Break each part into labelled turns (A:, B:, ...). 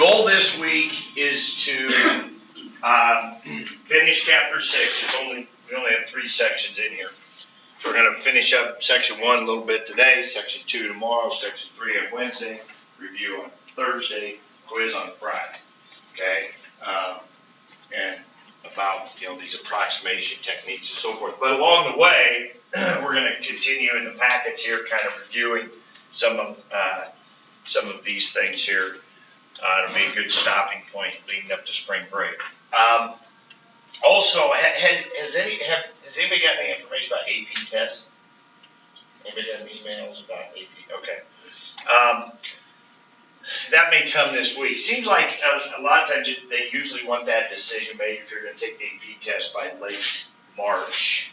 A: goal this week is to finish chapter 6. We only have 3 sections in here. So we're going to finish up section 1 a little bit today, section 2 tomorrow, section 3 on Wednesday, review on Thursday, quiz on Friday. Okay? And about these approximation techniques and so forth. But along the way, we're going to continue in the packets here, kind of reviewing some of these things here. It'll be a good stopping point leading up to spring break. Also, has anybody got any information about AP tests? Anybody got any emails about AP? Okay. That may come this week. Seems like a lot of times they usually want that decision made if you're going to take the AP test by late March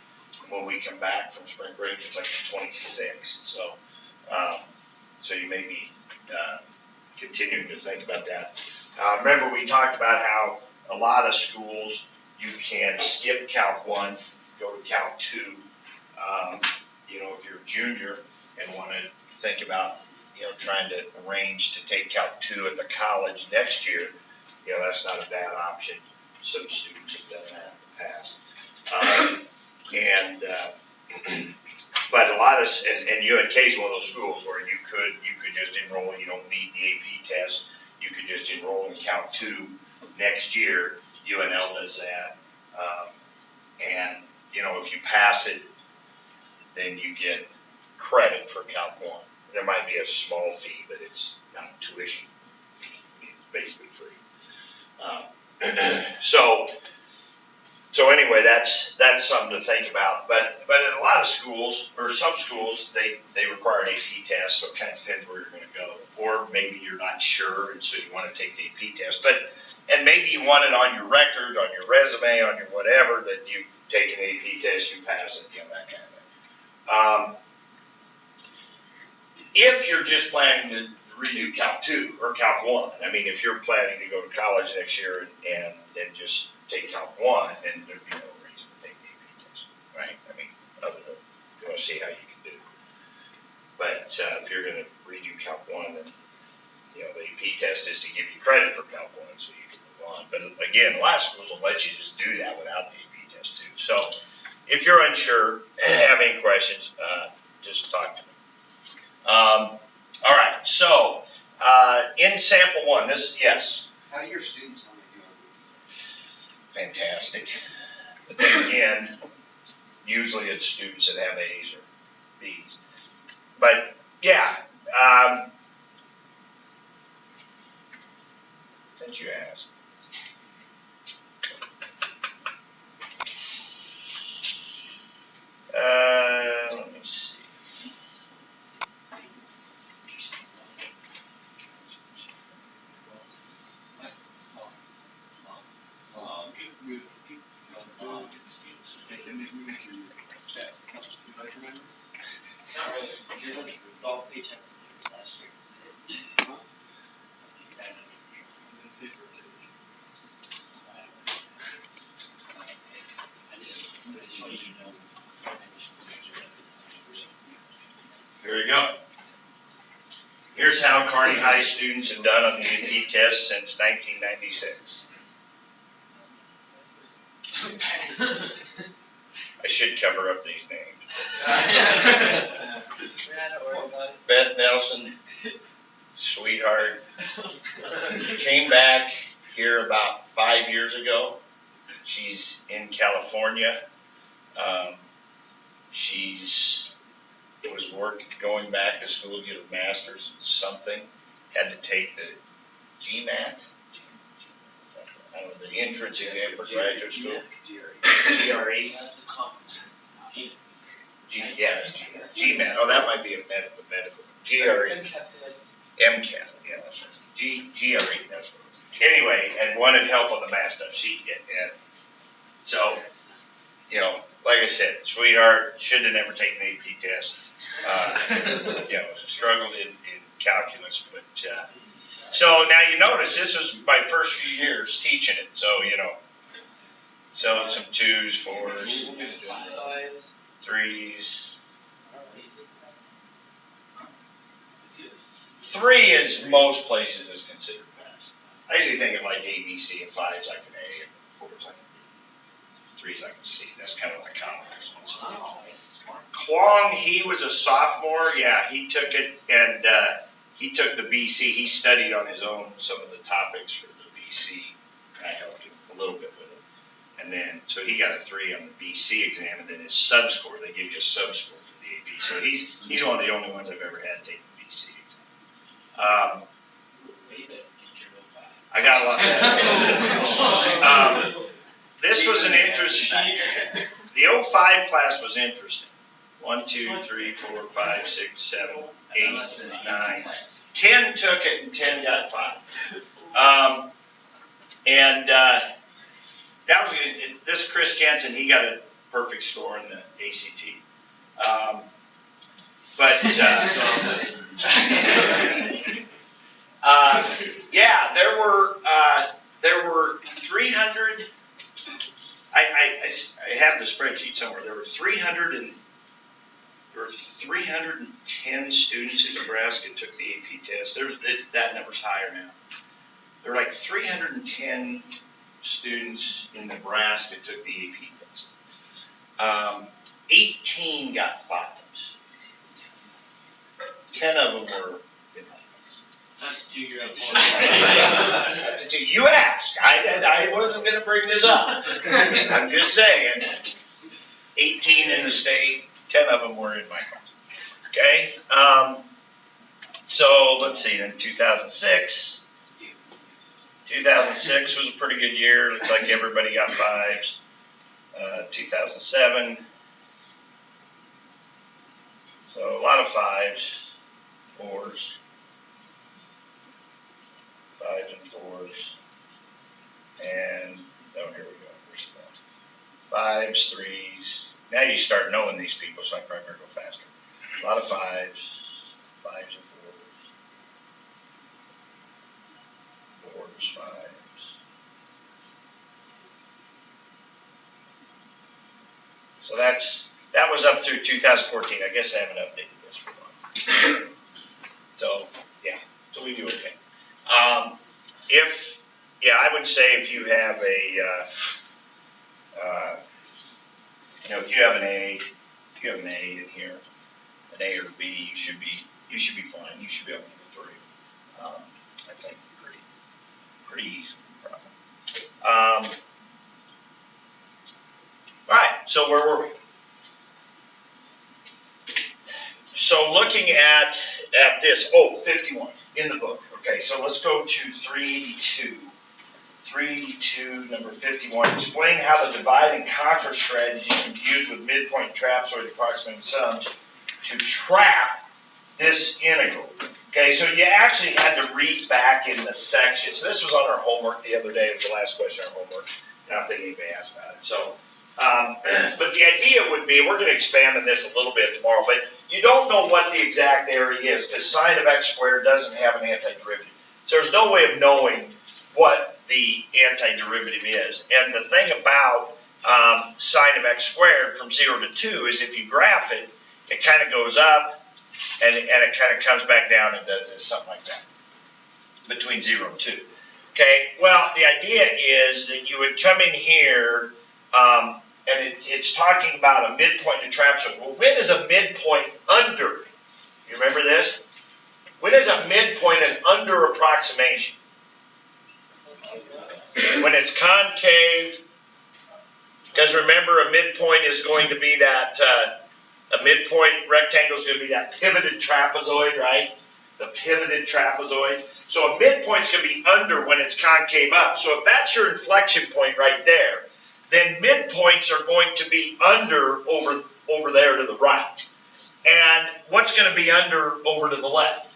A: when we come back from spring break. It's like the 26th. So you may be continuing to think about that. Remember, we talked about how a lot of schools you can skip Calc 1, go to Calc 2. If you're a junior and want to think about trying to arrange to take Calc 2 at the college next year, that's not a bad option. Some students have done that in the past. But a lot of, and UNK is one of those schools where you could just enroll. You don't need the AP test. You could just enroll in Calc 2 next year. UNL does that. And if you pass it, then you get credit for Calc 1. There might be a small fee, but it's not tuition. It's basically free. So anyway, that's something to think about. But in a lot of schools, or some schools, they require an AP test, so it kind of depends where you're going to go. Or maybe you're not sure, and so you want to take the AP test. And maybe you want it on your record, on your resume, on your whatever, that you take an AP test, you pass it, that kind of thing. If you're just planning to redo Calc 2 or Calc 1, if you're planning to go to college next year and just take Calc 1, then there'd be no reason to take the AP test, right? Other than you want to see how you can do it. But if you're going to redo Calc 1, then the AP test is to give you credit for Calc 1, so you can move on. But again, a lot of schools will let you just do that without the AP test too. So if you're unsure, have any questions, just talk to me. All right, so in sample 1, yes.
B: How do your students want to do it?
A: Fantastic. But then again, usually it's students that have A's or B's. But yeah, since you asked. Let me see. Here we go. Here's how Kearney High students have done on the AP test since 1996. I should cover up these names. Beth Nelson, sweetheart, came back here about 5 years ago. She's in California. She's going back to school to get a master's in something. Had to take the GMAT. I don't know, the entrance exam for graduate school. GRE. GMAT. Oh, that might be a medical. GRE. MCAT. Yeah. GRE. That's what. Anyway, and wanted help on the math stuff. So, like I said, sweetheart, should have never taken the AP test. Struggled in calculus, but so now you notice this was my first few years teaching it. So so some 2s, 4s, 3s. 3 is most places is considered pass. I usually think of like A, B, C, and 5 is like an A, and 4 is like a B, 3 is like a C. That's kind of like common.
B: Wow, that's smart.
A: Kwong, he was a sophomore. Yeah, he took it, and he took the BC. He studied on his own some of the topics for the BC. I helped him a little bit with it. And then, so he got a 3 on the BC exam, and then his sub score, they give you a sub score for the AP. So he's one of the only ones I've ever had take the BC exam. I got a lot. This was an interesting. The 05 class was interesting. 1, 2, 3, 4, 5, 6, 7, 8, 9, 10 took it, and 10 got 5. That was this Chris Jensen. He got a perfect score in the ACT. Yeah, there were 300. I have the spreadsheet somewhere. There were 310 students in Nebraska took the AP test. That number's higher now. There were like 310 students in Nebraska took the AP test. 18 got 5s. 10 of them were in my class.
B: That's a 2-year-old.
A: You asked. I wasn't going to bring this up. I'm just saying. 18 in the state, 10 of them were in my class. Okay? So let's see, then 2006. 2006 was a pretty good year. Looks like everybody got 5s. 2007. So a lot of 5s, 4s. 5s and 4s. And, oh, here we go. Where's that? 5s, 3s. Now you start knowing these people, so I probably better go faster. A lot of 5s, 5s and 4s. 4s, 5s. So that was up through 2014. I guess I haven't updated this for a while. So, yeah. So we do okay. I would say if you have if you have an A in here, an A or B, you should be fine. You should be able to get 3. I think pretty easy, probably. All right. So where were we? So looking at this, 51 in the book. Okay, so let's go to 382. 382, number 51. Explain how the divide and conquer strategy can be used with midpoint trapezoid approximating sums to trap this integral. Okay, so you actually had to read back in the section. So this was on our homework the other day. It was the last question on our homework. Not that anybody asked about it. So, but the idea would be, we're going to expand on this a little bit tomorrow, but you don't know what the exact area is because sine of x squared doesn't have an antiderivative. So there's no way of knowing what the antiderivative is. And the thing about sine of x squared from 0 to 2 is if you graph it, it kind of goes up and it kind of comes back down and does this, something like that, between 0 and 2. Okay, well, the idea is that you would come in here, and it's talking about a midpoint to trapezoid. Well, when is a midpoint under? You remember this? When is a midpoint an under approximation? When it's concave, because remember a midpoint is going to be that, a midpoint rectangle is going to be that pivoted trapezoid, right? The pivoted trapezoid. So a midpoint is going to be under when it's concave up. So if that's your inflection point right there, then midpoints are going to be under over there to the right. And what's going to be under over to the left?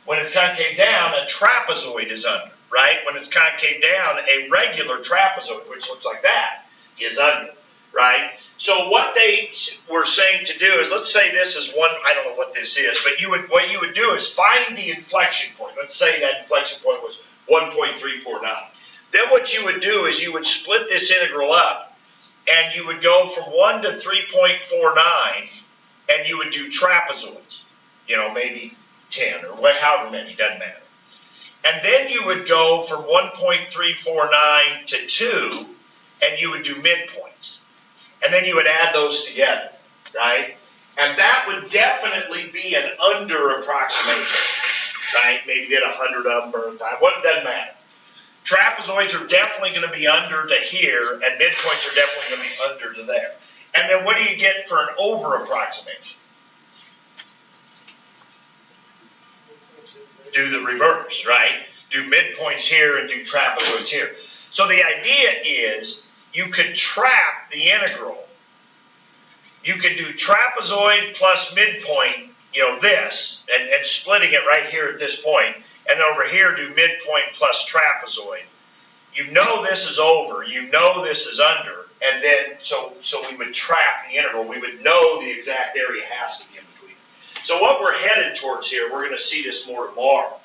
A: When it's concave down, a trapezoid is under, right? When it's concave down, a regular trapezoid, which looks like that, is under, right? So what they were saying to do is, let's say this is one, I don't know what this is, but what you would do is find the inflection point. Let's say that inflection point was 1.349. Then what you would do is you would split this integral up, and you would go from 1 to 3.49, and you would do trapezoids, maybe 10 or however many, doesn't matter. And then you would go from 1.349 to 2, and you would do midpoints. And then you would add those together, right? And that would definitely be an under approximation, right? Maybe did 100 of them or 5, what, it doesn't matter. Trapezoids are definitely going to be under to here, and midpoints are definitely going to be under to there. And then what do you get for an over approximation? Do the reverse, right? Do midpoints here and do trapezoids here. So the idea is you could trap the integral. You could do trapezoid plus midpoint, this, and splitting it right here at this point, and then over here do midpoint plus trapezoid. You know this is over, you know this is under, and then, so we would trap the integral. We would know the exact area has to be in between. So what we're headed towards here, we're going to see this more tomorrow.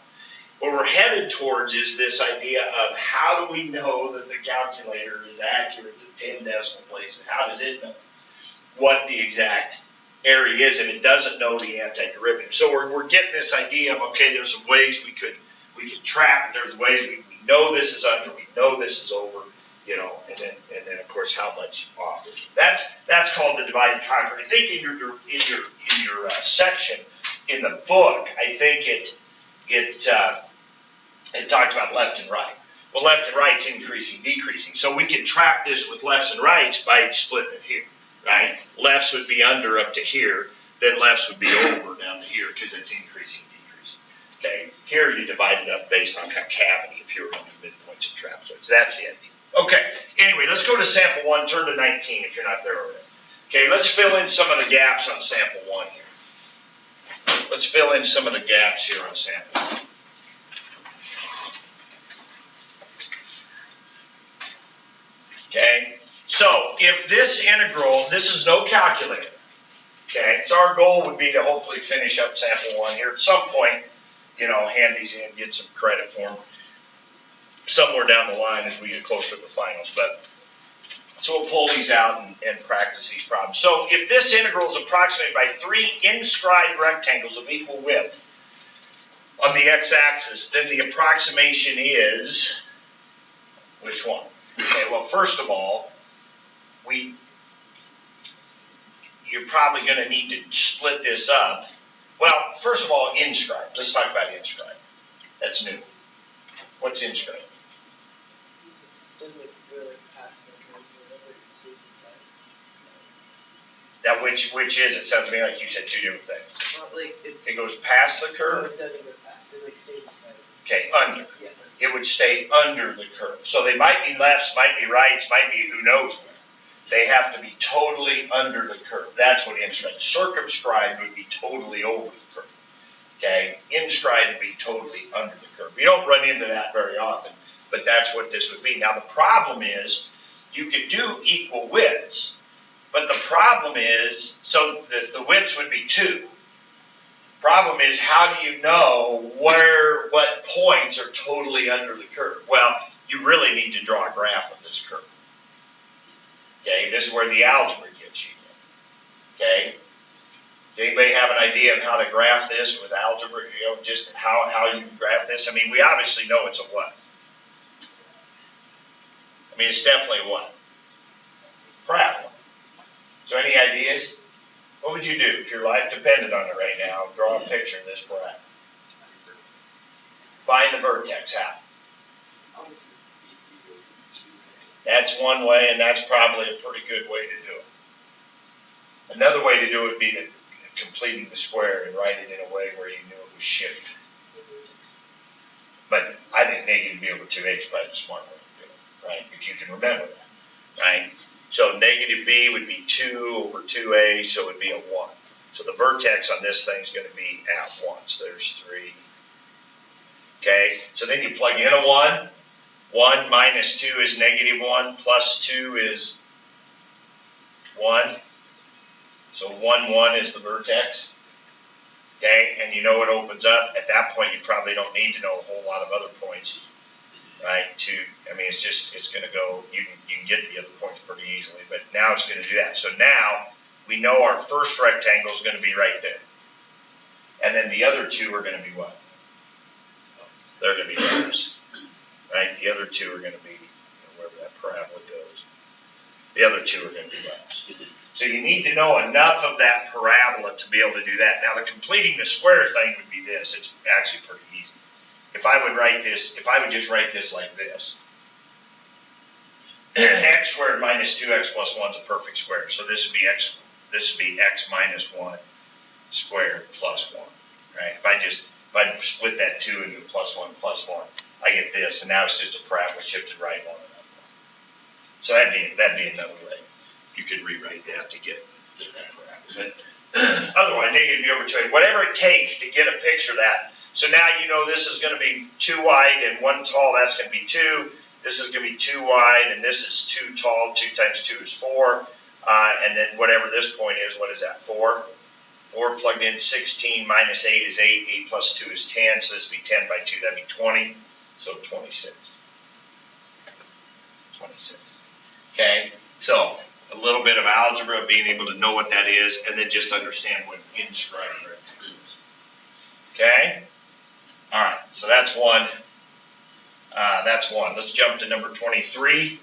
A: What we're headed towards is this idea of how do we know that the calculator is accurate to 10 decimal places? How does it know what the exact area is, and it doesn't know the antiderivative? So we're getting this idea of, okay, there's some ways we could trap, there's ways we know this is under, we know this is over, and then of course how much off. That's called the divide and conquer. I think in your section in the book, I think it talked about left and right. Well, left and right's increasing, decreasing. So we can trap this with lefts and rights by splitting it here, right? Lefts would be under up to here, then lefts would be over down to here because it's increasing, decreasing. Okay, here you divide it up based on concavity if you're on the midpoints and trapezoids. That's the idea. Okay, anyway, let's go to sample 1, turn to 19 if you're not there already. Okay, let's fill in some of the gaps on sample 1 here. Let's fill in some of the gaps here on sample 1. Okay, so if this integral, this is no calculator. Okay, so our goal would be to hopefully finish up sample 1 here at some point, hand these in, get some credit for them somewhere down the line as we get closer to the finals. But so we'll pull these out and practice these problems. So if this integral is approximated by 3 inscribed rectangles of equal width on the x-axis, then the approximation is which one? Okay, well, first of all, you're probably going to need to split this up. Well, first of all, inscribed. Let's talk about inscribed. That's new. What's inscribed?
C: Doesn't it really pass the curve whatever it stays inside?
A: Now, which is it? Sounds to me like you said 2 different things.
C: Well, like
A: It goes past the
C: no,
A: curve?
C: it doesn't go past. It like stays inside.
A: Okay, under.
C: Yeah.
A: It would stay under the curve. So they might be lefts, might be rights, might be who knows where. They have to be totally under the curve. That's what inscribed. Circumscribed would be totally over the curve. Okay, inscribed would be totally under the curve. We don't run into that very often, but that's what this would be. Now the problem is, you could do equal widths, but the problem is, so the widths would be 2. Problem is, how do you know what points are totally under the curve? Well, you really need to draw a graph of this curve. Okay, this is where the algebra gets you. Okay, does anybody have an idea of how to graph this with algebra? Just how you graph this? I mean, we obviously know it's a what? I mean, it's definitely a what? Parabola. So any ideas? What would you do if your life depended on it right now? Draw a picture of this parabola. Find the vertex. How? That's one way, and that's probably a pretty good way to do it. Another way to do it would be completing the square and write it in a way where you knew it was shifted. But I think negative b over 2a is probably the smart way to do it, right? If you can remember that, right? So negative b would be 2 over 2a, so it would be a 1. So the vertex on this thing is going to be at 1. So there's 3. Okay, so then you plug in a 1. 1 minus 2 is negative 1, plus 2 is 1. So 1, 1 is the vertex. Okay, and you know it opens up. At that point, you probably don't need to know a whole lot of other points, right? It's going to go, you can get the other points pretty easily, but now it's going to do that. So now we know our first rectangle is going to be right there. And then the other 2 are going to be what? they're gonna be letters, right? The other two are gonna be, wherever that parabola goes. The other two are gonna be letters. So you need to know enough of that parabola to be able to do that. Now, the completing the square thing would be this. It's actually pretty easy. If I would just write this like this, x squared minus 2x plus 1 is a perfect square. So this would be x minus 1 squared plus 1, right? If I split that 2 into plus 1, I get this, and now it's just a parabola shifted right one and up. So that'd be another way you could rewrite that to get that parabola. But otherwise, negative over 2, whatever it takes to get a picture of that. So now you know this is going to be 2 wide and 1 tall. That's going to be 2. This is going to be 2 wide, and this is 2 tall. 2 times 2 is 4. And then whatever this point is, what is that, 4? 4 plugged in, 16 minus 8 is 8. 8 plus 2 is 10, so this would be 10 by 2. That'd be 20. So 26. 26. Okay? So a little bit of algebra, being able to know what that is, and then just understand what inscribed rectangle is. Okay? All right, so that's one. That's one. Let's jump to number 23.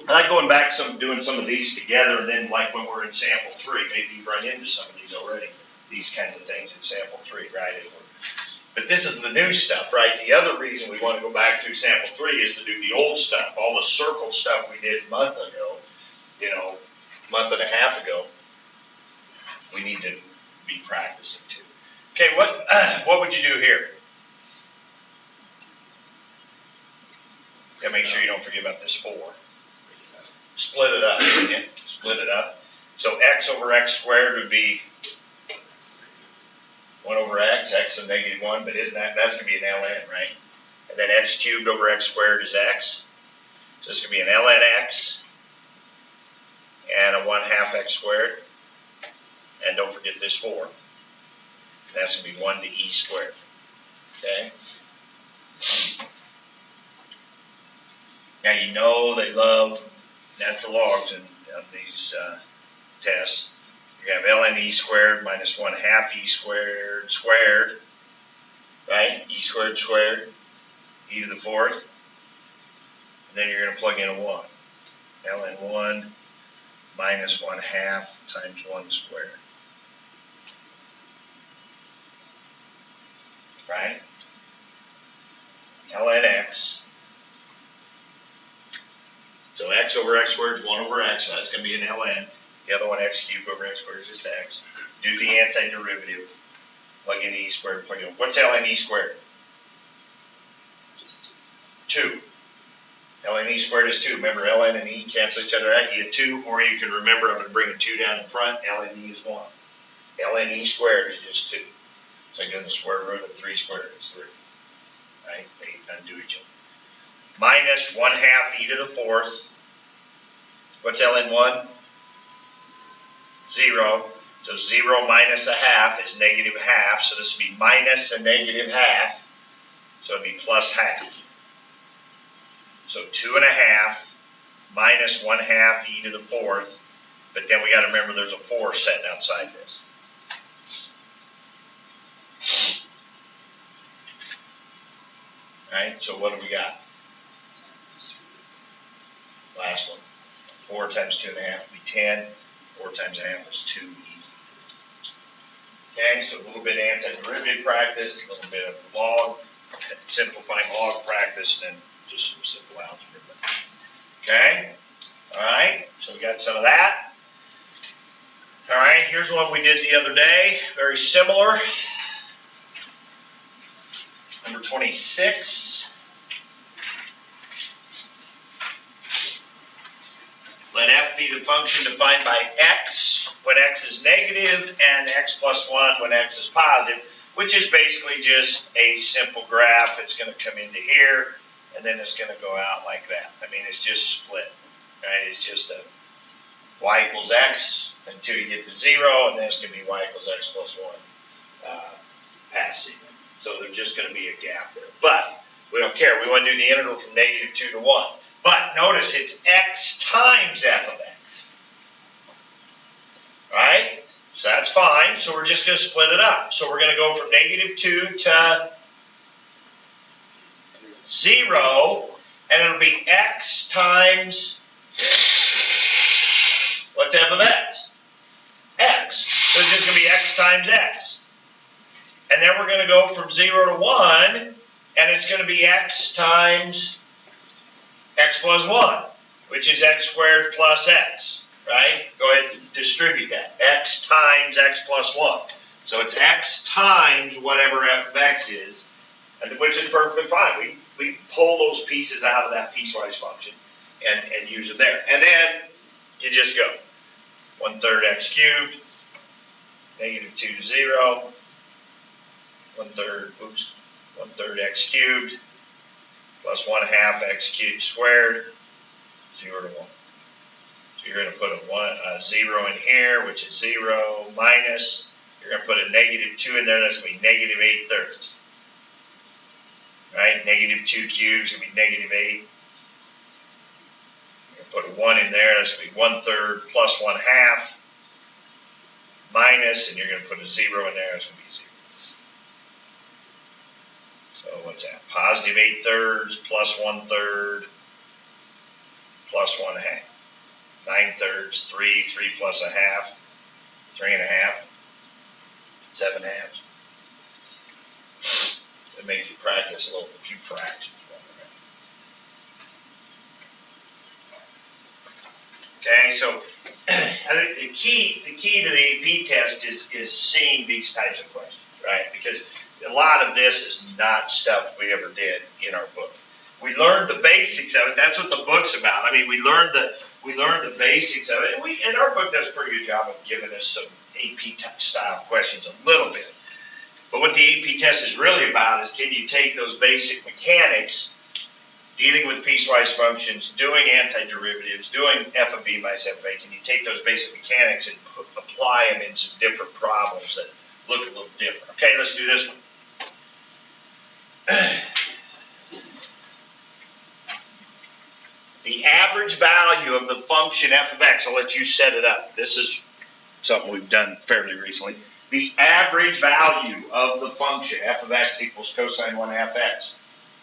A: I like going back doing some of these together, and then like when we're in sample 3, maybe you've run into some of these already, these kinds of things in sample 3, right? But this is the new stuff, right? The other reason we want to go back through sample 3 is to do the old stuff, all the circle stuff we did a month ago, month and a half ago. We need to be practicing too. Okay, what would you do here? Yeah, make sure you don't forget about this 4. Split it up, wouldn't you? Split it up. So x over x squared would be 1 over x is negative 1, but that's going to be an ln, right? And then x cubed over x squared is x. So this is going to be an ln x and a 1/2 x squared. And don't forget this 4. That's going to be 1 to e squared. Okay? Now you know they love natural logs in these tests. You have ln e squared minus 1/2 e squared squared, right? E squared squared, e to the 4th. And then you're going to plug in a 1. ln 1 minus 1/2 times 1 squared. Right? ln x. So x over x squared is 1 over x, so that's going to be an ln. The other one, x cubed over x squared is just x. Do the antiderivative. Plug in e squared, plug in. What's ln e squared?
C: Just
A: 2. ln e squared is 2. Remember, ln and e cancel each other out. You get 2, or you can remember I'm going to bring a 2 down in front. ln e is 1. ln e squared is just 2. So I'm doing the square root of 3 squared is 3. Right? They undo each other. Minus 1/2 e to the 4th. What's ln 1? 0. So 0 minus 1/2 is negative 1/2. So this would be minus a negative 1/2. So it would be plus 1/2. So 2.5 minus 1/2 e to the 4th. But then we got to remember there's a 4 sitting outside this. Right? So what do we got? Last one. 4 times 2.5 would be 10. 4 times 1/2 is 2 easy. Okay, so a little bit of antiderivative practice, a little bit of log, simplifying log practice, and then just some simple algebra. Okay, all right, so we got some of that. All right, here's one we did the other day, very similar. Number 26. Let f be the function defined by x when x is negative and x plus 1 when x is positive, which is basically just a simple graph. It's going to come into here, and then it's going to go out like that. I mean, it's just split, right? It's just a y equals x until you get to 0, and then it's going to be y equals x plus 1 past 0. So there's just going to be a gap there. But we don't care. We want to do the integral from -2 to 1. But notice it's x times f of x. That's fine, so we're just going to split it up. So we're going to go from -2 to 0, and it'll be x times, what's f of x? X. So it's just going to be x times x. And then we're going to go from 0 to 1, and it's going to be x times x plus 1, which is x squared plus x, right? Go ahead and distribute that. X times x plus 1. So it's x times whatever f of x is, which is perfectly fine. We pull those pieces out of that piecewise function and use them there. And then you just go 1/3 x cubed, -2 to 0, 1/3 x cubed, plus 1/2 x cubed squared, 0 to 1. So you're going to put a 0 in here, which is 0, minus, you're going to put a -2 in there, that's going to be -8/3. Right? -2 cubed is going to be -8. You're going to put a 1 in there, that's going to be 1/3 plus 1/2, minus, and you're going to put a 0 in there, that's going to be 0. So what's that? +8/3 plus 1/3 plus 1/2. 9/3, 3 plus 1/2, 3 1/2, 7 1/2. It makes you practice a few fractions. Okay, so I think the key to the AP test is seeing these types of questions, right? Because a lot of this is not stuff we ever did in our book. We learned the basics of it. That's what the book's about. I mean, we learned the basics of it, and our book does a pretty good job of giving us some AP style questions a little bit. But what the AP test is really about is, can you take those basic mechanics, dealing with piecewise functions, doing antiderivatives, doing f of b minus f of a, can you take those basic mechanics and apply them in some different problems that look a little different? Okay, let's do this one. The average value of the function f of x, I'll let you set it up. This is something we've done fairly recently. The average value of the function f of x equals cosine 1/2 x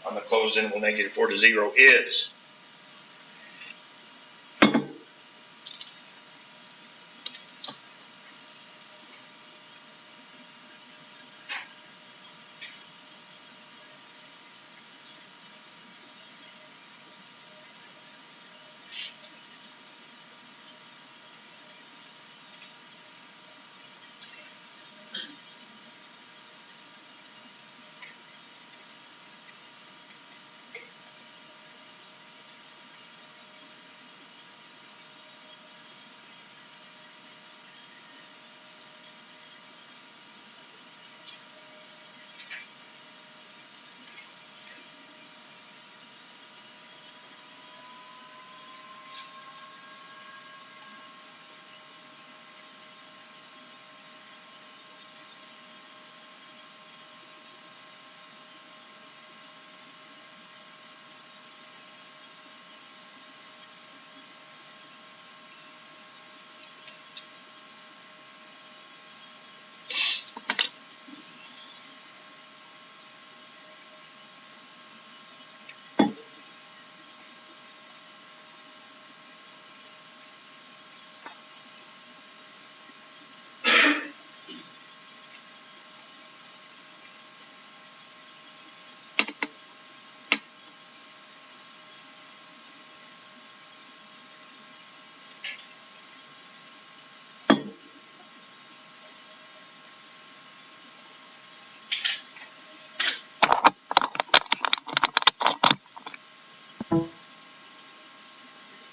A: on the closed interval -4 to 0 is.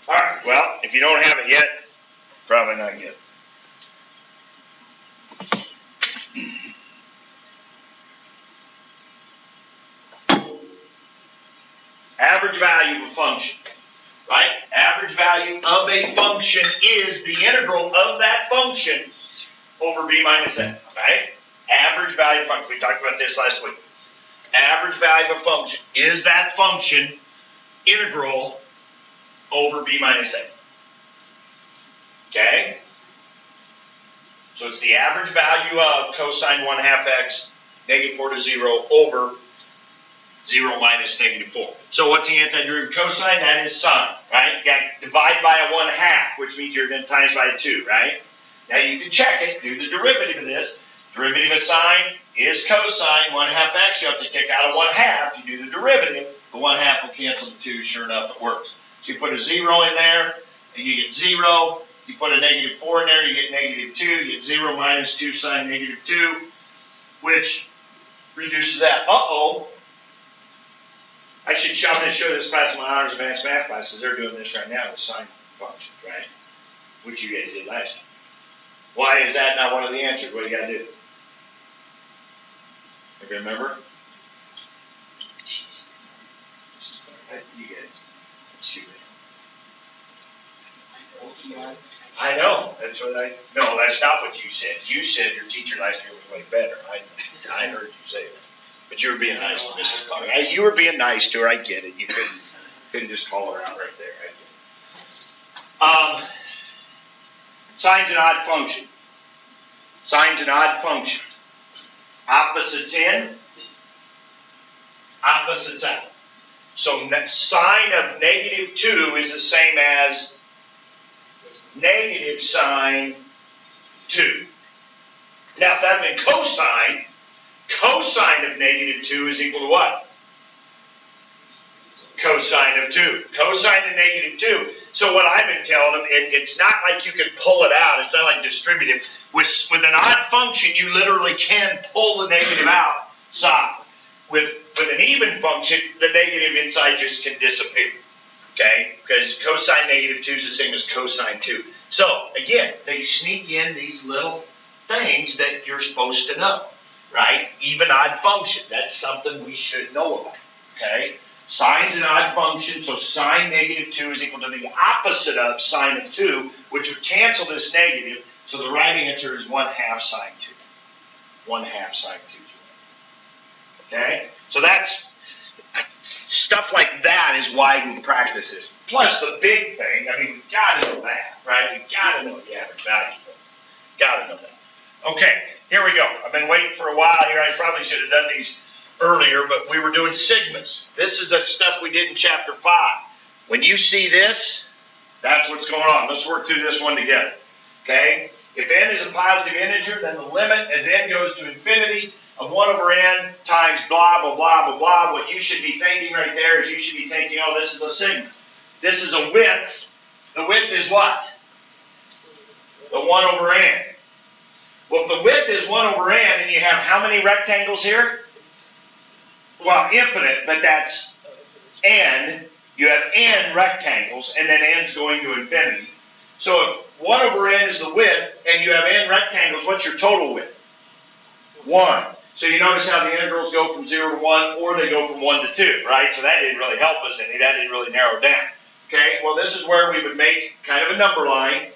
A: All right, well, if you don't have it yet, probably not yet. Average value of a function, right? Average value of a function is the integral of that function over b minus a, right? Average value of function. We talked about this last week. Average value of a function is that function integral over b minus a. Okay? So it's the average value of cosine 1/2 x, -4 to 0, over 0 minus -4. So what's the antiderivative cosine? That is sine, right? You got to divide by a 1/2, which means you're going to times by 2, right? Now you can check it, do the derivative of this. Derivative of sine is cosine 1/2 x. You have to take out a 1/2. You do the derivative. The 1/2 will cancel the 2. Sure enough, it works. So you put a 0 in there, and you get 0. You put a -4 in there, you get -2. You get 0 minus 2 sine -2, which reduces that. I'm going to show this class in my honors advanced math classes. They're doing this right now with sine functions, right? Which you guys did last year. Why is that not one of the answers? What do you got to do? You remember? You guys, stupid. I know. No, that's not what you said. You said your teacher last year was way better. I heard you say that. But you were being nice to Mrs. Clark. You were being nice to her. I get it. You couldn't just call her out right there. I get it. Sine's an odd function. Sine's an odd function. Opposites in, opposites out. So sine of -2 is the same as negative sine 2. Now, if that had been cosine, cosine of -2 is equal to what? Cosine of 2. Cosine of -2. So what I've been telling them, it's not like you can pull it out. It's not like distributive. With an odd function, you literally can pull the negative outside. With an even function, the negative inside just can disappear. Okay? Because cosine -2 is the same as cosine 2. So, again, they sneak in these little things that you're supposed to know. Right? Even odd functions. That's something we should know about. Okay? Sine's an odd function, so sine -2 is equal to the opposite of sine of 2, which would cancel this negative. So the right answer is 1/2 sine 2. 1/2 sine 2. Okay? So that's stuff like that is why we practice this. Plus the big thing, we got to know that, right? We got to know the average value. Got to know that. Okay, here we go. I've been waiting for a while here. I probably should have done these earlier, but we were doing sigmas. This is the stuff we did in chapter 5. When you see this, that's what's going on. Let's work through this one together. Okay? If n is a positive integer, then the limit as n goes to infinity of 1 over n times blah, blah, blah, blah, blah. What you should be thinking right there is you should be thinking, oh, this is a sigma. This is a width. The width is what? The 1 over n. Well, if the width is 1 over n, and you have how many rectangles here? Well, infinite, but that's n. You have n rectangles, and then n's going to infinity. So if 1 over n is the width, and you have n rectangles, what's your total width? 1. So you notice how the integrals go from 0 to 1, or they go from 1 to 2, right? So that didn't really help us any. That didn't really narrow it down. Okay, well, this is where we would make kind of a number line.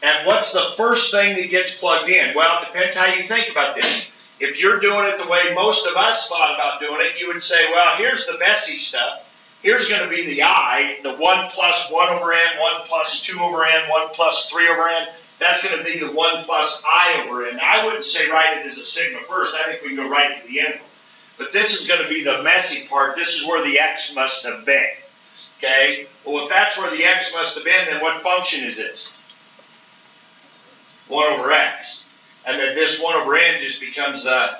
A: And what's the first thing that gets plugged in? Well, it depends how you think about this. If you're doing it the way most of us thought about doing it, you would say, well, here's the messy stuff. Here's going to be the I, the 1 plus 1 over n, 1 plus 2 over n, 1 plus 3 over n. That's going to be the 1 plus I over n. I wouldn't say write it as a sigma first. I think we can go right to the integral. But this is going to be the messy part. This is where the x must have been. Okay? Well, if that's where the x must have been, then what function is this? 1 over x. And then this 1 over n just becomes the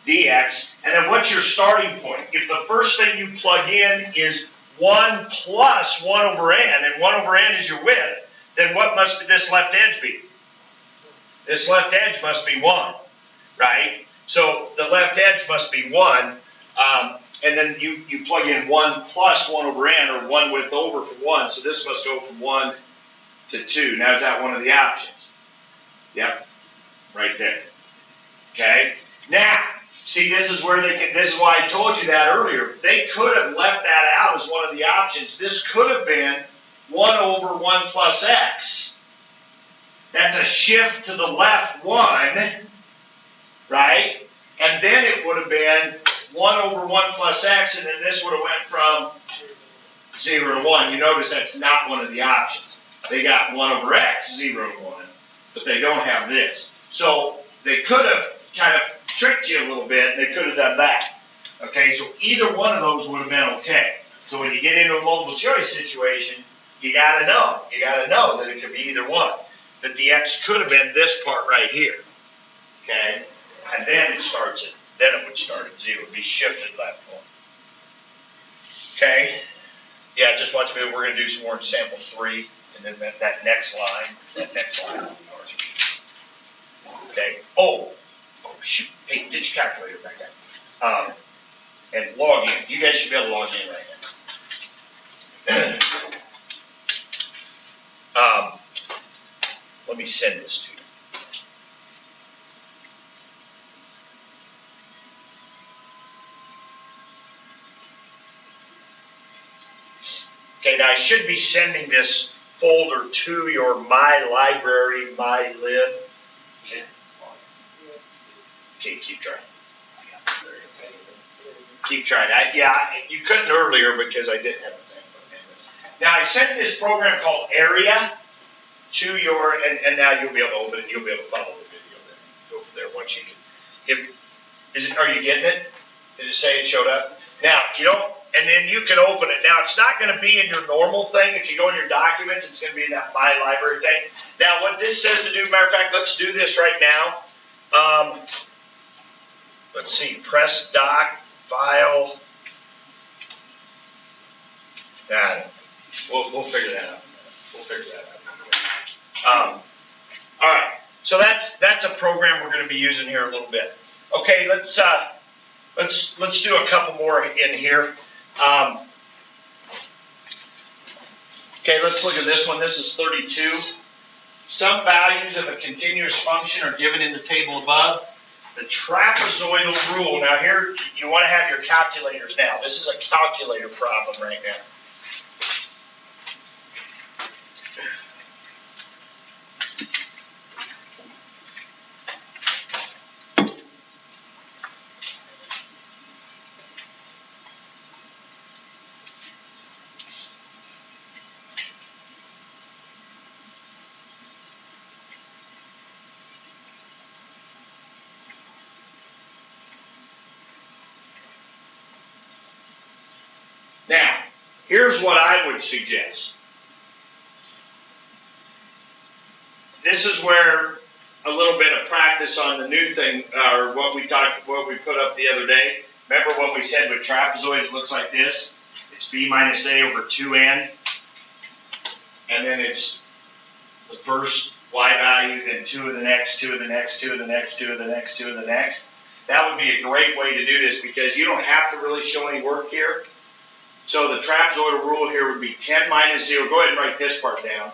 A: dx. And then what's your starting point? If the first thing you plug in is 1 plus 1 over n, and 1 over n is your width, then what must this left edge be? This left edge must be 1, right? So the left edge must be 1, and then you plug in 1 plus 1 over n, or 1 width over for 1, so this must go from 1 to 2. Now, is that one of the options? Yep, right there. Okay? Now, see, this is where this is why I told you that earlier. They could have left that out as one of the options. This could have been 1 over 1 plus x. That's a shift to the left 1, right? And then it would have been 1 over 1 plus x, and then this would have went from 0 to 1. You notice that's not one of the options. They got 1 over x, 0 to 1. but they don't have this. So they could have kind of tricked you a little bit, and they could have done that. Okay, so either one of those would have been okay. So when you get into a multiple choice situation, you gotta know that it could be either one. That the X could have been this part right here. Okay, and then it would start at 0, it would be shifted left one. Okay, yeah, just watch me, we're gonna do some more in sample 3, and then that next line. Okay, oh shoot, hey, get your calculator back out. And log in, you guys should be able to log in right now. Let me send this to you. Okay, now I should be sending this folder to your My Library, My Lib.
B: Yeah.
A: Okay, keep trying. Keep trying. You couldn't earlier because I didn't have the thing. Now I sent this program called Area to your, and now you'll be able to open it. You'll be able to follow the video then. Go from there once you can. Are you getting it? Did it say it showed up? Now you don't. And then you can open it. Now, it's not going to be in your normal thing. If you go in your documents, it's going to be in that My Library thing. Now, what this says to do, matter of fact, let's do this right now. Let's see, press doc, file. We'll figure that out. All right, so that's a program we're going to be using here a little bit. Okay, let's do a couple more in here. Okay, let's look at this one. This is 32. Some values of a continuous function are given in the table above. The trapezoidal rule. Now here, you want to have your calculators now. This is a calculator problem right now. Now, here's what I would suggest. This is where a little bit of practice on the new thing, or what we put up the other day. Remember what we said with trapezoid? It looks like this. It's b minus a over 2n, and then it's the first y value, then 2 of the next, 2 of the next, 2 of the next, 2 of the next, 2 of the next. That would be a great way to do this because you don't have to really show any work here. So the trapezoidal rule here would be 10 minus 0. Go ahead and write this part down.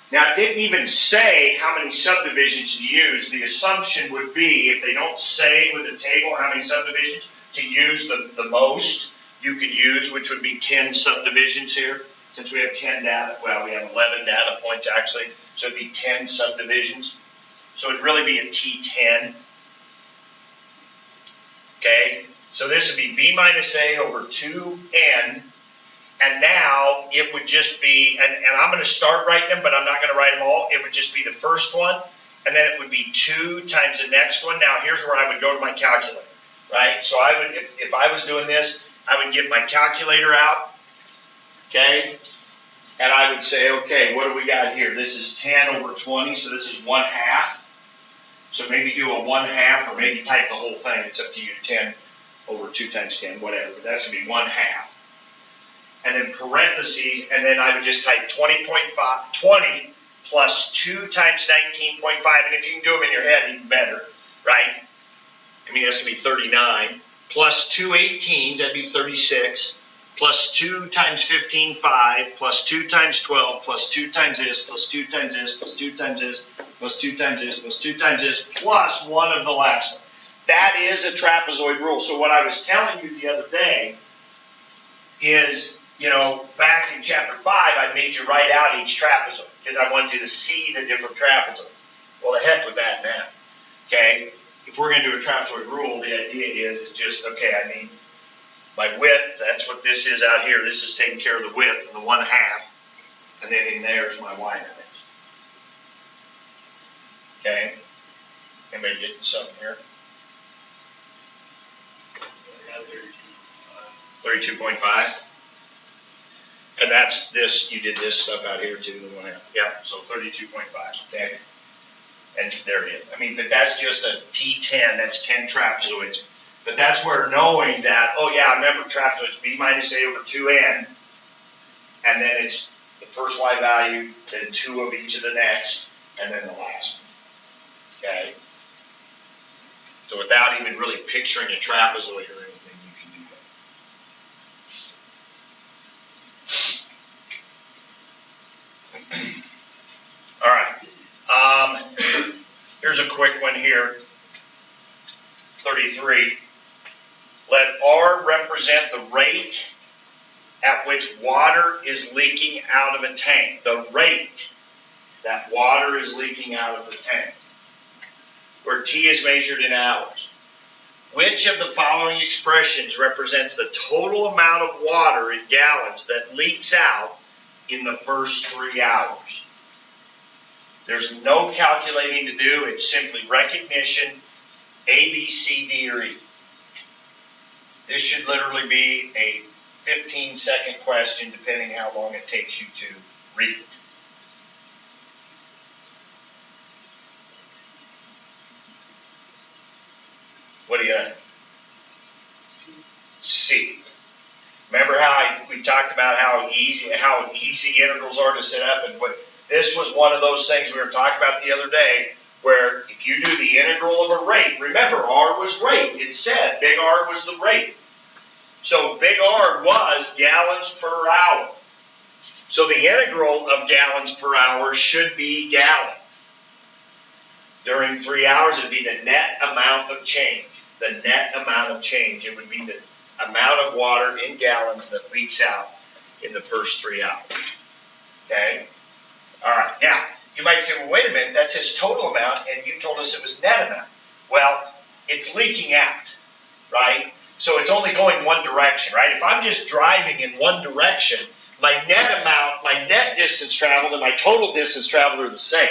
A: Now, it didn't even say how many subdivisions to use. The assumption would be, if they don't say with the table how many subdivisions, to use the most you could use, which would be 10 subdivisions here. Since we have 10 data, well, we have 11 data points actually, so it'd be 10 subdivisions. So it'd really be a T10. Okay, so this would be b minus a over 2n. And now it would just be, and I'm going to start writing them, but I'm not going to write them all. It would just be the first one, and then it would be 2 times the next one. Now here's where I would go to my calculator, right? So I would, if I was doing this, I would get my calculator out, okay? And I would say, okay, what do we got here? This is 10 over 20, so this is 1/2. So maybe do a 1/2, or maybe type the whole thing. It's up to you, 10 over 2 times 10, whatever. But that's going to be 1/2. And then parentheses, and then I would just type 20 plus 2 times 19.5, and if you can do them in your head, even better, right? I mean, that's going to be 39, plus 2 18s, that'd be 36, plus 2 times 15, 5, plus 2 times 12, plus 2 times this, plus 2 times this, plus 2 times this, plus 2 times this, plus 2 times this, plus 1 of the last one. That is a trapezoid rule. So what I was telling you the other day is, you know, back in chapter 5, I made you write out each trapezoid because I wanted you to see the different trapezoids. Well, the heck with that now. Okay? If we're going to do a trapezoid rule, the idea is just, okay, I need my width. That's what this is out here. This is taking care of the width and the 1/2. And then in there is my y dimension. Anybody getting something here?
B: I got 32.
A: 32.5? And that's this, you did this stuff out here too, the one out, yeah, so 32.5, okay? And there it is. I mean, but that's just a T10, that's 10 trapezoids. But that's where knowing that, oh yeah, I remember trapezoids, B minus A over 2N, and then it's the first Y value, then 2 of each of the next, and then the last one, okay? So without even really picturing a trapezoid or anything, you can do that. All right. Here's a quick one here. 33. Let R represent the rate at which water is leaking out of a tank. The rate that water is leaking out of the tank, where T is measured in hours. Which of the following expressions represents the total amount of water in gallons that leaks out in the first 3 hours? There's no calculating to do. It's simply recognition, A, B, C, D, or E. This should literally be a 15-second question, depending how long it takes you to read it. What do you think? C. Remember how we talked about how easy integrals are to set up, and this was one of those things we were talking about the other day, where if you do the integral of a rate, remember R was rate. It said big R was the rate. So big R was gallons per hour. So the integral of gallons per hour should be gallons. During 3 hours, it would be the net amount of change. The net amount of change. It would be the amount of water in gallons that leaks out in the first 3 hours. Okay? All right. Now, you might say, well, wait a minute, that says total amount, and you told us it was net amount. Well, it's leaking out, right? So it's only going one direction, right? If I'm just driving in one direction, my net amount, my net distance traveled, and my total distance traveled are the same,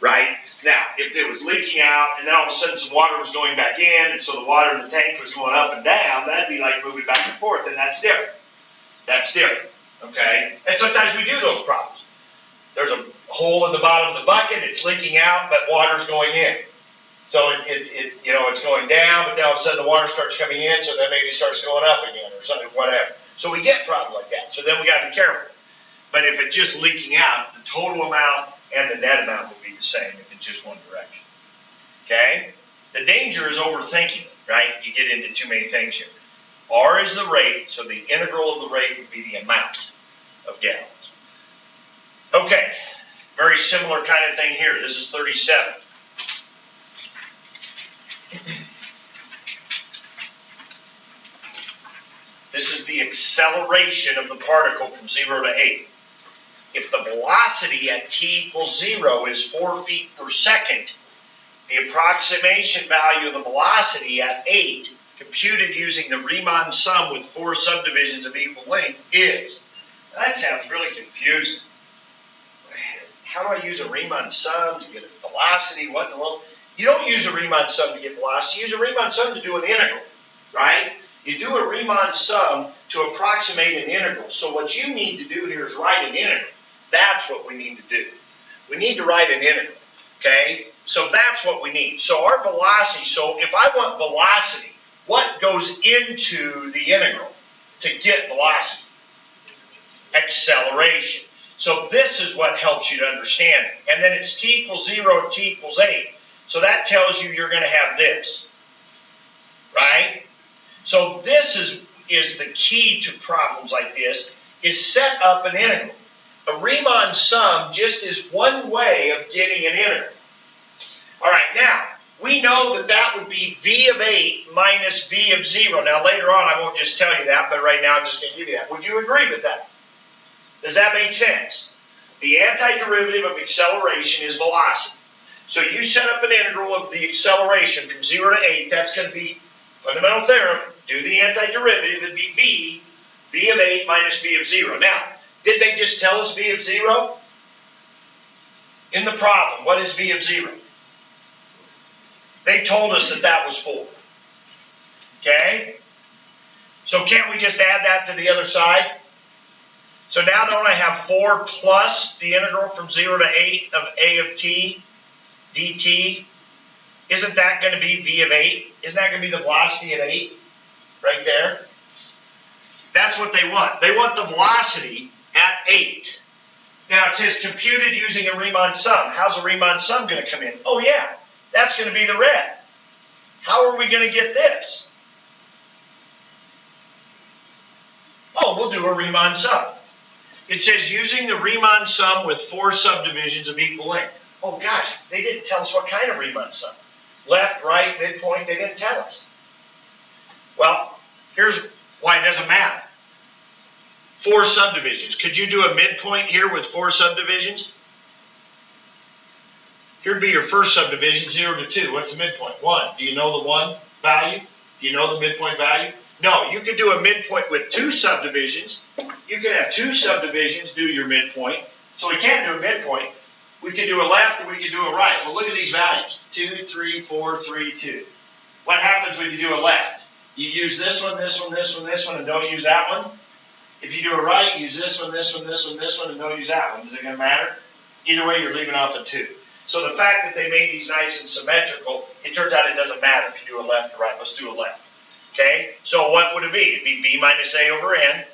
A: right? Now, if it was leaking out, and then all of a sudden some water was going back in, and so the water in the tank was going up and down, that'd be like moving back and forth, and that's different. That's different, okay? And sometimes we do those problems. There's a hole in the bottom of the bucket, it's leaking out, but water's going in. So it's going down, but then all of a sudden the water starts coming in, so then maybe it starts going up again or something, whatever. So we get problems like that. So then we got to be careful. But if it's just leaking out, the total amount and the net amount will be the same if it's just one direction. Okay? The danger is overthinking it, right? You get into too many things here. R is the rate, so the integral of the rate would be the amount of gallons. Okay, very similar kind of thing here. This is 37. This is the acceleration of the particle from 0 to 8. If the velocity at t equals 0 is 4 feet per second, the approximation value of the velocity at 8, computed using the Riemann sum with 4 subdivisions of equal length, is. Now that sounds really confusing. How do I use a Riemann sum to get a velocity? What in the world? You don't use a Riemann sum to get velocity. You use a Riemann sum to do an integral, right? You do a Riemann sum to approximate an integral. So what you need to do here is write an integral. That's what we need to do. We need to write an integral, okay? So that's what we need. So our velocity, so if I want velocity, what goes into the integral to get velocity? Acceleration. So this is what helps you to understand it. And then it's t equals 0 and t equals 8. So that tells you you're going to have this, right? So this is the key to problems like this, is set up an integral. A Riemann sum just is one way of getting an integral. All right, now, we know that that would be v of 8 minus v of 0. Now, later on, I won't just tell you that, but right now I'm just going to give you that. Would you agree with that? Does that make sense? The antiderivative of acceleration is velocity. So you set up an integral of the acceleration from 0 to 8. That's going to be fundamental theorem. Do the antiderivative. It'd be v of 8 minus v of 0. Now, did they just tell us v of 0? In the problem, what is v of 0? They told us that that was 4. Okay? So can't we just add that to the other side? So now don't I have 4 plus the integral from 0 to 8 of a of t dt? Isn't that going to be v of 8? Isn't that going to be the velocity at 8? Right there? That's what they want. They want the velocity at 8. Now it says computed using a Riemann sum. How's a Riemann sum going to come in? Oh yeah, that's going to be the red. How are we going to get this? Oh, we'll do a Riemann sum. It says using the Riemann sum with 4 subdivisions of equal length. Oh gosh, they didn't tell us what kind of Riemann sum. Left, right, midpoint, they didn't tell us. Well, here's why it doesn't matter. 4 subdivisions. Could you do a midpoint here with 4 subdivisions? Here'd be your first subdivision, 0 to 2. What's the midpoint? 1. Do you know the 1 value? Do you know the midpoint value? No, you could do a midpoint with 2 subdivisions. You could have 2 subdivisions do your midpoint. So we can't do a midpoint. We could do a left or we could do a right. Well, look at these values. 2, 3, 4, 3, 2. What happens when you do a left? You use this one, this one, this one, this one, and don't use that one. If you do a right, use this one, this one, this one, this one, and don't use that one. Is it going to matter? Either way, you're leaving off a 2. So the fact that they made these nice and symmetrical, it turns out it doesn't matter if you do a left or right. Let's do a left. Okay? So what would it be? It'd be b minus a over n.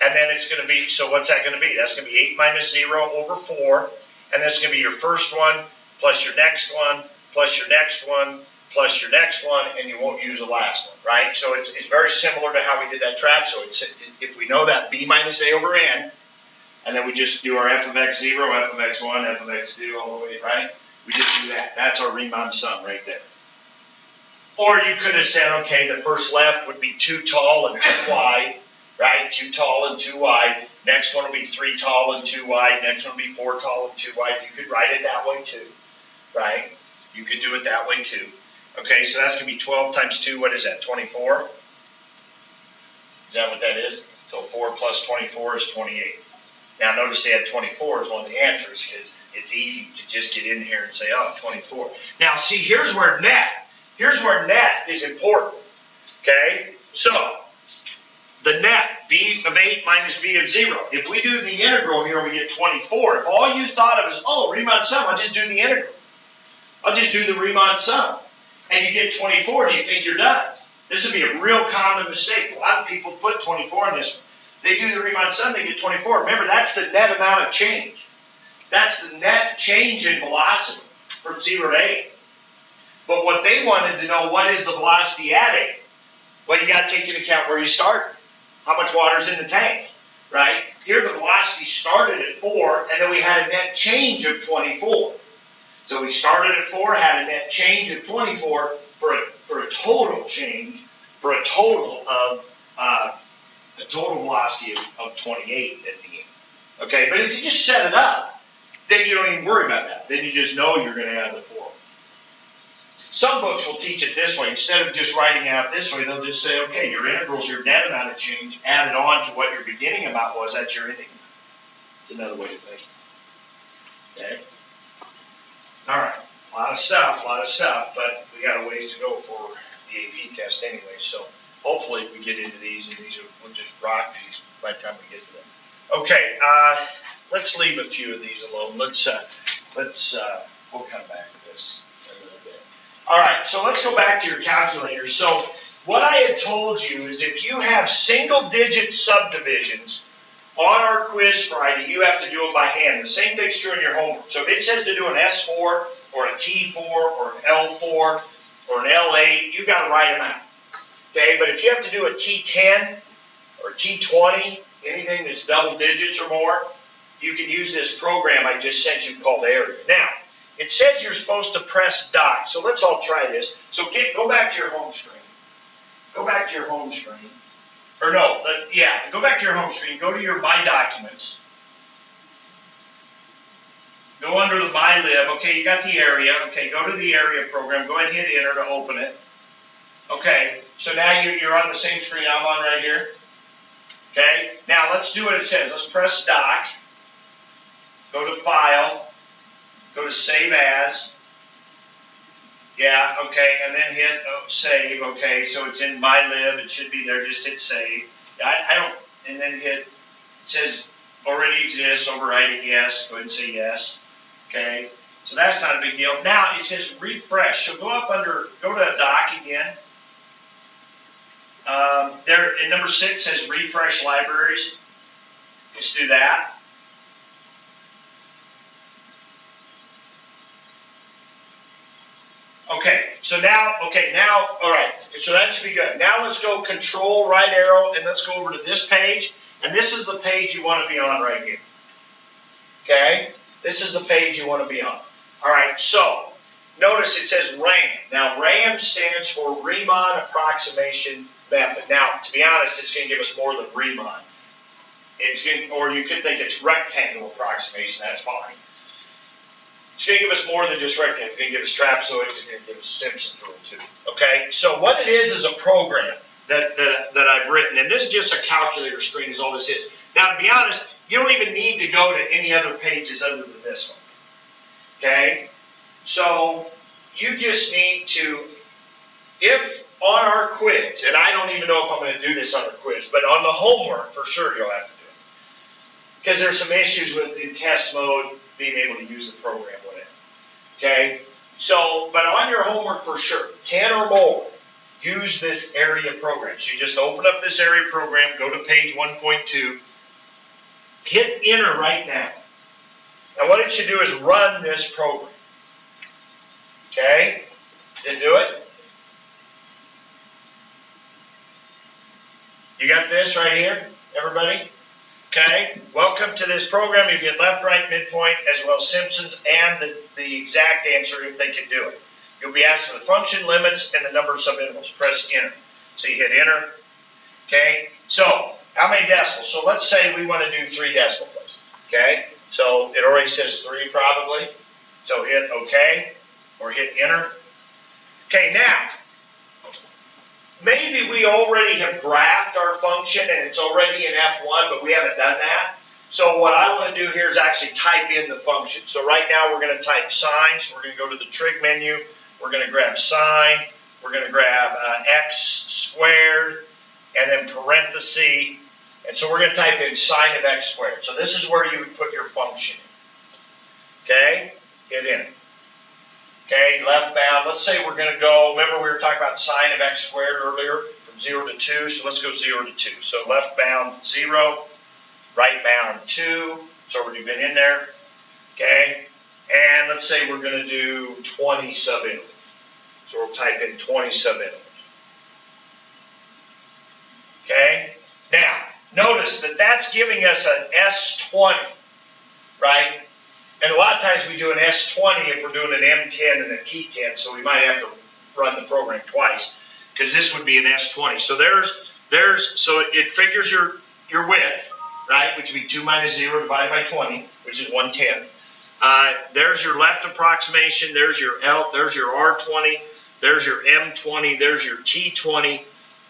A: And then it's going to be, so what's that going to be? That's going to be 8 minus 0 over 4. And that's going to be your first one, plus your next one, plus your next one, plus your next one, and you won't use the last one, right? So it's very similar to how we did that trap. So it's, if we know that b minus a over n, and then we just do our f of x0, f of x1, f of x2 all the way, right? We just do that. That's our Riemann sum right there. Or you could have said, okay, the first left would be 2 tall and 2 wide, right? 2 tall and 2 wide. Next one will be 3 tall and 2 wide. Next one will be 4 tall and 2 wide. You could write it that way too, right? You could do it that way too. Okay, so that's going to be 12 times 2. What is that, 24? Is that what that is? So 4 plus 24 is 28. Now notice they had 24 as one of the answers because it's easy to just get in here and say, oh, 24. Now see, here's where net is important. Okay, so the net, v of 8 minus v of 0. If we do the integral here, we get 24. If all you thought of is, oh, Riemann sum, I'll just do the integral. I'll just do the Riemann sum. And you get 24, do you think you're done? This would be a real common mistake. A lot of people put 24 in this one. They do the Riemann sum, they get 24. Remember, that's the net amount of change. That's the net change in velocity from 0 to 8. But what they wanted to know, what is the velocity at 8? Well, you got to take into account where you started. How much water's in the tank, right? Here the velocity started at 4, and then we had a net change of 24. So we started at 4, had a net change of 24 for a total change, for a total of a total velocity of 28 at the end. Okay, but if you just set it up, then you don't even worry about that. Then you just know you're going to add the 4. Some books will teach it this way. Instead of just writing it out this way, they'll just say, okay, your integral's your net amount of change added on to what your beginning amount was. That's your ending. It's another way to think. Okay? All right. A lot of stuff, but we got a ways to go for the AP test anyway. So hopefully we get into these, and we'll just rock these by the time we get to them. Okay, let's leave a few of these alone. We'll come back to this in a little bit. All right, so let's go back to your calculator. So what I had told you is if you have single-digit subdivisions on our quiz Friday, you have to do it by hand. The same thing's true in your homework. So if it says to do an S4 or a T4 or an L4 or an L8, you've got to write them out. Okay, but if you have to do a T10 or T20, anything that's double digits or more, you can use this program I just sent you called Area. Now, it says you're supposed to press dock, so let's all try this. So go back to your home screen. Go back to your home screen. Or no, go back to your home screen. Go to your My Documents. Go under the My Lib. Okay, you got the area. Okay, go to the area program. Go ahead and hit enter to open it. Okay, so now you're on the same screen I'm on right here. Okay, now let's do what it says. Let's press dock. Go to File. Go to Save As. Yeah, okay, and then hit save, okay, so it's in MyLib, it should be there, just hit save. I don't, and then hit, it says already exists, override it, yes, go ahead and say yes, okay. So that's not a big deal. Now it says refresh, so go up under, go to doc again. There in number 6 says refresh libraries. Let's do that. Okay, so now, all right, so that should be good. Now let's go control right arrow and let's go over to this page. And this is the page you want to be on right here. Okay, this is the page you want to be on. All right, so notice it says RAM. Now RAM stands for Riemann approximation method. Now, to be honest, it's going to give us more than Riemann. It's going, or you could think it's rectangle approximation, that's fine. It's going to give us more than just rectangle. It's going to give us trapezoids. It's going to give us Simpson's rule too. Okay, so what it is a program that I've written, and this is just a calculator screen is all this is. Now, to be honest, you don't even need to go to any other pages other than this one. Okay, so you just need to, if on our quiz, and I don't even know if I'm going to do this on our quiz, but on the homework for sure you'll have to do it. Because there's some issues with the test mode, being able to use the program, whatever. Okay, so, but on your homework for sure, 10 or more, use this area program. So you just open up this area program, go to page 1.2, hit enter right now. Now what it should do is run this program. Okay, did it do it? You got this right here, everybody? Okay, welcome to this program. You get left, right, midpoint, as well as Simpsons and the exact answer if they can do it. You'll be asked for the function, limits, and the number of subintervals. Press enter. So you hit enter. Okay, so how many decimals? So let's say we want to do 3 decimal places. Okay, so it already says 3 probably. So hit OK or hit enter. Okay, now, maybe we already have graphed our function and it's already in F1, but we haven't done that. So what I want to do here is actually type in the function. So right now we're going to type sine. So we're going to go to the trig menu. We're going to grab sine. We're going to grab x squared and then parenthesis. And so we're going to type in sine of x squared. So this is where you would put your function in. Okay? Hit enter. Okay, left bound. Let's say we're going to go, remember we were talking about sine of x squared earlier, from 0 to 2, so let's go 0 to 2. So left bound 0, right bound 2, it's already been in there. Okay, and let's say we're going to do 20 subintervals. So we'll type in 20 subintervals. Okay, now notice that that's giving us an S20, right? And a lot of times we do an S20 if we're doing an M10 and a T10, so we might have to run the program twice, because this would be an S20. So so it figures your width, right, which would be 2 minus 0 divided by 20, which is 1/10. There's your left approximation, there's your R20, there's your M20, there's your T20,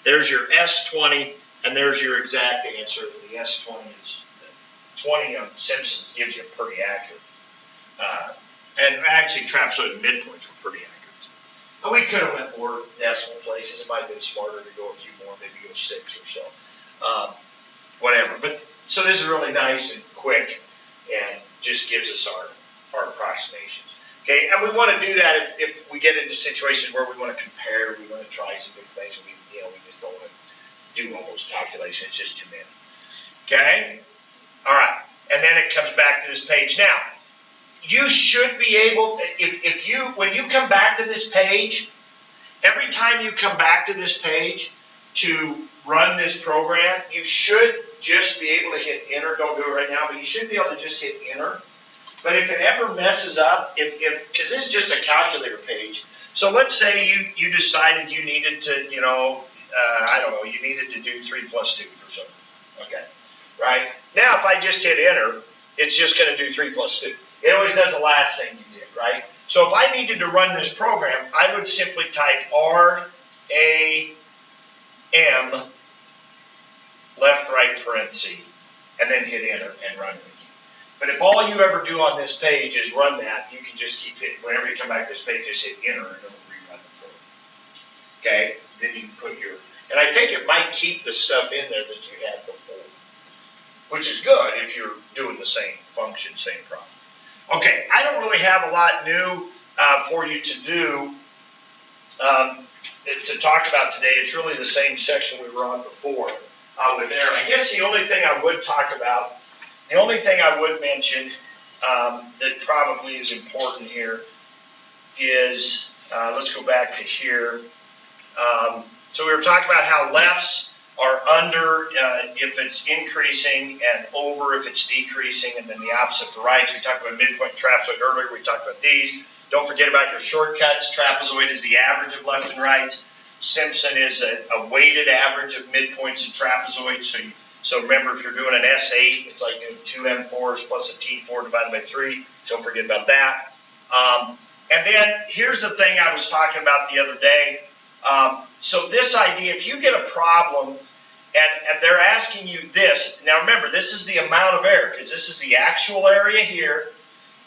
A: there's your S20, and there's your exact answer. The S20 is 20 on Simpsons gives you pretty accurate. And actually trapezoid midpoints were pretty accurate. And we could have went more decimal places. It might have been smarter to go a few more, maybe go 6 or so. Whatever. But so this is really nice and quick and just gives us our approximations. Okay, and we want to do that if we get into situations where we want to compare, we want to try some big things, and we just don't want to do all those calculations. It's just too many. Okay? All right. And then it comes back to this page. Now, you should be able, when you come back to this page, every time you come back to this page to run this program, you should just be able to hit enter. Don't do it right now, but you should be able to just hit enter. But if it ever messes up, because this is just a calculator page, so let's say you decided you needed to, I don't know, you needed to do 3 plus 2 or something. Okay, right? Now if I just hit enter, it's just going to do 3 plus 2. It always does the last thing you did, right? So if I needed to run this program, I would simply type RAM, left, right, parenthesis, and then hit enter and run it again. But if all you ever do on this page is run that, you can just keep hitting, whenever you come back to this page, just hit enter and it'll rerun Okay, then you can put your, and I think it might keep the stuff in there that you had before, which is good if you're doing the same function, same problem. Okay, I don't really have a lot new for you to do, to talk about today. It's really the same section we were on before with Aaron. I guess the only thing I would talk about, the only thing I would mention that probably is important here is, let's go back to here. So we were talking about how lefts are under if it's increasing and over if it's decreasing, and then the opposite for rights. We talked about midpoint and trapezoid earlier. We talked about these. Don't forget about your shortcuts. Trapezoid is the average of left and rights. Simpson is a weighted average of midpoints and trapezoids. So remember, if you're doing an S8, it's like doing 2 M4s plus a T4 divided by 3. So don't forget about that. And then here's the thing I was talking about the other day. So this idea, if you get a problem and they're asking you this, now remember, this is the amount of error, because this is the actual area here,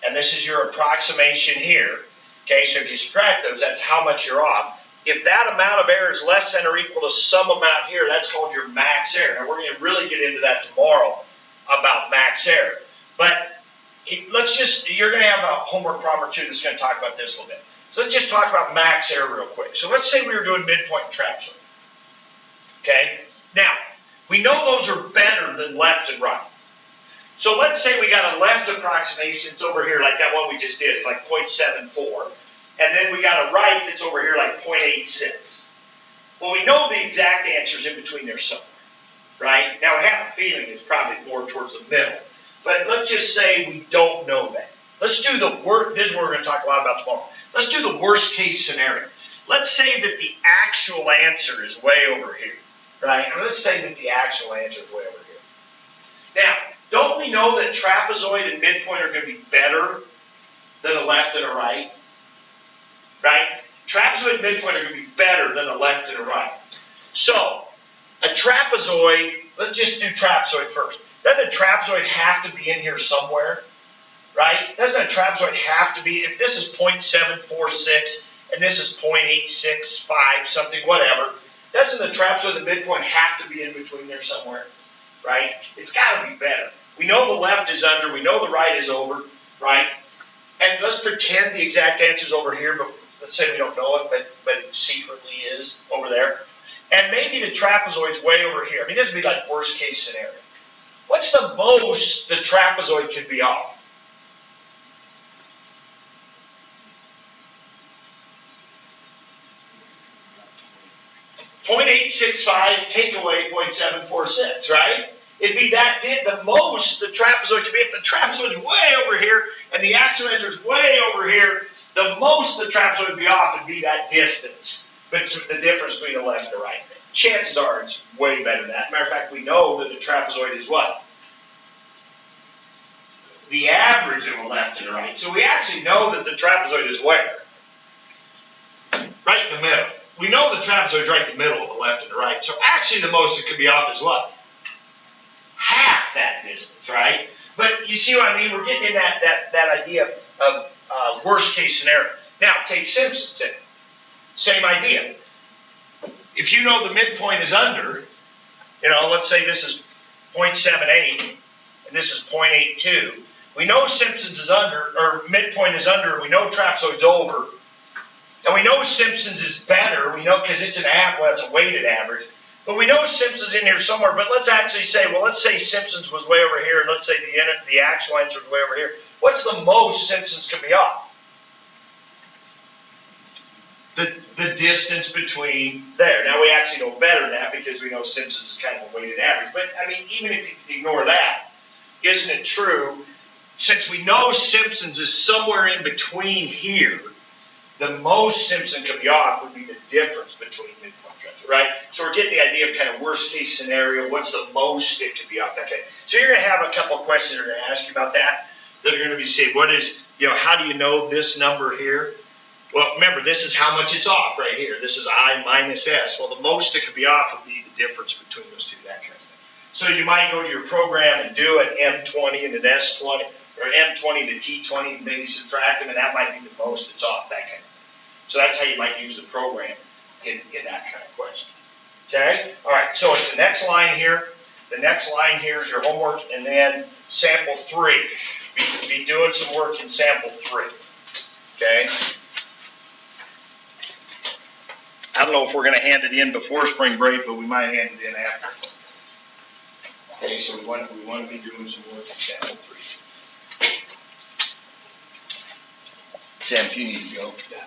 A: and this is your approximation here. Okay, so if you subtract those, that's how much you're off. If that amount of error is less than or equal to some amount here, that's called your max error. Now, we're going to really get into that tomorrow about max error. But let's just, you're going to have a homework problem or two that's going to talk about this a little bit. So let's just talk about max error real quick. So let's say we were doing midpoint and trapezoid. Okay? Now, we know those are better than left and right. So let's say we got a left approximation, it's over here, like that one we just did, it's like 0.74. And then we got a right that's over here like 0.86. Well, we know the exact answer's in between there somewhere, right? Now, I have a feeling it's probably more towards the middle. But let's just say we don't know that. Let's do the worst, this is what we're going to talk a lot about tomorrow. Let's do the worst case scenario. Let's say that the actual answer is way over here, right? And let's say that the actual answer is way over here. Now, don't we know that trapezoid and midpoint are going to be better than a left and a right? Right? Trapezoid and midpoint are going to be better than a left and a right. So, a trapezoid, let's just do trapezoid first. Doesn't a trapezoid have to be in here somewhere? Right? Doesn't a trapezoid have to be, if this is 0.746 and this is 0.865, something, whatever, doesn't the trapezoid and the midpoint have to be in between there somewhere? Right? It's got to be better. We know the left is under, we know the right is over, right? And let's pretend the exact answer is over here, but let's say we don't know it, but it secretly is over there. And maybe the trapezoid's way over here. I mean, this would be like worst case scenario. What's the most the trapezoid could be off? .865, take away 0.746, right? It'd be that the most the trapezoid could be. If the trapezoid's way over here and the actual answer is way over here, the most the trapezoid would be off would be that distance, but the difference between the left and the right. Chances are it's way better than that. Matter of fact, we know that the trapezoid is what? The average of a left and a right. So we actually know that the trapezoid is where? Right in the middle. We know the trapezoid is right in the middle of the left and the right. So actually the most it could be off is what? Half that distance, right? But you see what I mean? We're getting in that idea of worst case scenario. Now, take Simpson's in. Same idea. If you know the midpoint is under, let's say this is 0.78 and this is 0.82. We know Simpson's is under, or midpoint is under, and we know trapezoid's over. And we know Simpson's is better, we know because it's an well, it's a weighted average. But we know Simpson's in here somewhere, but let's actually say, well, let's say Simpson's was way over here, and let's say the actual answer is way over here. What's the most Simpson's could be off? The distance between there. Now, we actually know better than that because we know Simpson's is kind of a weighted average. But, I mean, even if you ignore that, isn't it true, since we know Simpson's is somewhere in between here, the most Simpson could be off would be the difference between midpoint and trapezoid, right? So we're getting the idea of kind of worst case scenario. What's the most it could be off? Okay. So you're going to have a couple of questions that are going to ask you about that. That are going to be saying, what is, how do you know this number here? Well, remember, this is how much it's off right here. This is I minus S. Well, the most it could be off would be the difference between those two, that kind of thing. So you might go to your program and do an M20 and an S20, or M20 to T20 and maybe subtract them, and that might be the most it's off, that kind of thing. So that's how you might use the program in that kind of question. Okay, all right, so it's the next line here. The next line here is your homework, and then sample 3. Be doing some work in sample 3. Okay. I don't know if we're going to hand it in before spring break, but we might hand it in after. Okay, so we want to be doing some work in sample 3. Sam, if you need to go.
C: Yeah.